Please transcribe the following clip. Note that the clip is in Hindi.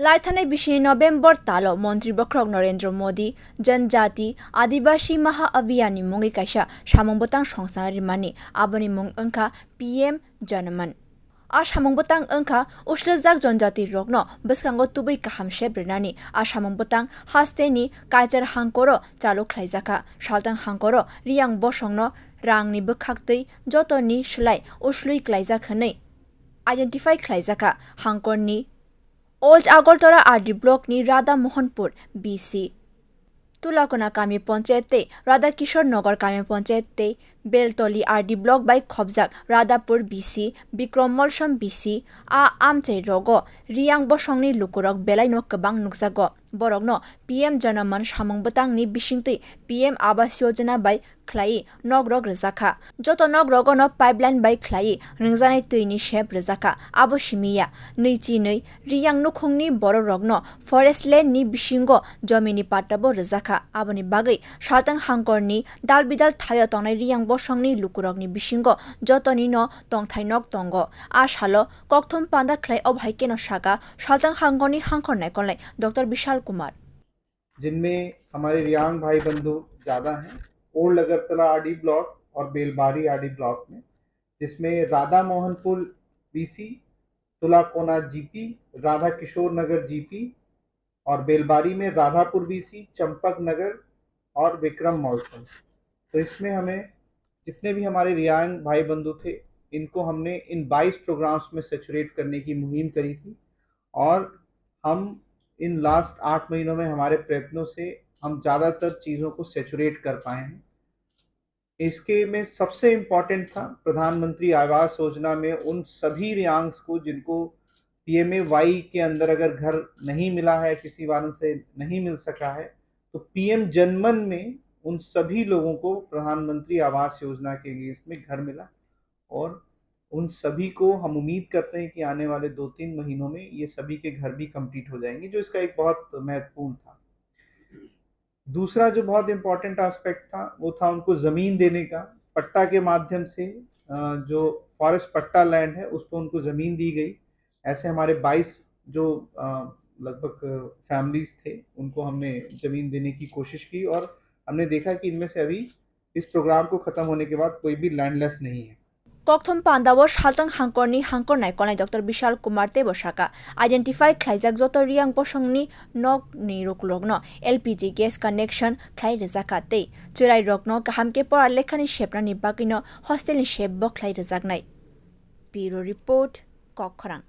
लाइथाने बिशी नवेम्बर तालो मंत्री बख्रक नरेंद्र मोदी जनजाति आदिवासी महा अभियान मुंगी काइसा सामंबतां संसार मानी आबनी मुंग अंका पीएम जनमन आ सामंबतां अंका उस्लजाक जनजाति रगनो बसकांगो तुबै काहाम शेब्रेनानी आ सामंबतां हास्तेनी काइजार हांकोरो चालु खलाइजाका सालतां हांकोरो रियांग बसंगनो रांगनि बखाक्तै जतनी सलाय उस्लुइ क्लाइजाखनै आइडेंटिफाई खलाइजाका हांकोरनी ओल्ड आगरतला आरडी ब्लॉक नि राधा मोहनपुर बीसी तुलाकोना कामी पंचायत राधा किशोर नगर कामी पंचायत बेलतली आरडी ब्लॉक बाई खबजाक राधापुर बीसी विक्रम मलसम बीसी आ आमचे रोगो Reang बसंगनि लुकुरक बेलाइनो कबां नुकसागो बरगनो PM Janman सामंबतांगनि बिसिंतै PM Awas Yojana by खलाई नगरग रजाखा Jat नगरगनो pipeline by खलाई रंजानाय तैनि शेप रजाखा आबो सिमिया नैचिनै रियांग नुखुंनि बर रगनो फरेस्ट लैंड नि बिसिंगो जमिनि पाट्टाबो रजाखा आबोनि बागै सालतां हांकरनि दालबिदाल थायो तंनाय रियांग बसंगनि लुकुरगनि बिसिंगो जतनि न तंथाइनक तंगो आ सालो कक्थम पांदा खलाई अबहाइकेनो सागा सालतां हांकरनि हांकर नायकलनाय डॉक्टर विशाल कुमार जिनमें हमारे रियांग भाई बंधु ज़्यादा हैं ओल्ड अगरतला आरडी ब्लॉक और बेलबारी आरडी ब्लॉक में, जिसमें राधा मोहनपुर बीसी, तुलाकोना जीपी, राधा किशोर नगर जीपी और बेलबारी में राधापुर बीसी, चंपक नगर और विक्रम मौसम। तो इसमें हमें जितने भी हमारे रियांग भाई बंधु थे इनको हमने इन 22 प्रोग्राम्स में सेचुरेट करने की मुहिम करी थी और हम इन लास्ट 8 महीनों में हमारे प्रयत्नों से हम ज़्यादातर चीज़ों को सेचुरेट कर पाए हैं। इसके में सबसे इम्पॉर्टेंट था प्रधानमंत्री आवास योजना में उन सभी रियांग्स को जिनको PMAY के अंदर अगर घर नहीं मिला है, किसी कारण से नहीं मिल सका है, तो पीएम जनमन में उन सभी लोगों को प्रधानमंत्री आवास योजना के लिए इसमें घर मिला और उन सभी को हम उम्मीद करते हैं कि आने वाले 2-3 महीनों में ये सभी के घर भी कंप्लीट हो जाएंगे, जो इसका एक बहुत महत्वपूर्ण था। दूसरा जो बहुत इम्पोर्टेंट एस्पेक्ट था वो था उनको ज़मीन देने का। पट्टा के माध्यम से जो फॉरेस्ट पट्टा लैंड है उस पर उनको ज़मीन दी गई। ऐसे हमारे 22 जो लगभग फैमिलीज़ थे उनको हमने ज़मीन देने की कोशिश की और हमने देखा कि इनमें से अभी इस प्रोग्राम को ख़त्म होने के बाद कोई भी लैंडलेस नहीं है। कक्थम पांदावो सालतां हांकरनि हांकर नायकनाय डॉक्टर विशाल कुमार तेबसाका आइडेंटिफाई खलाइजाक जत रियांग बसंगनि नक नि रुकलगनो LPG गैस कनेक्शन खलाइ रजाका तै चिराइ रगनो काहामके परा लेखानि शेपनानि बागैनो हस्टेलनि शेप बखलाइ रजाकनाय। Bureau report कखरां।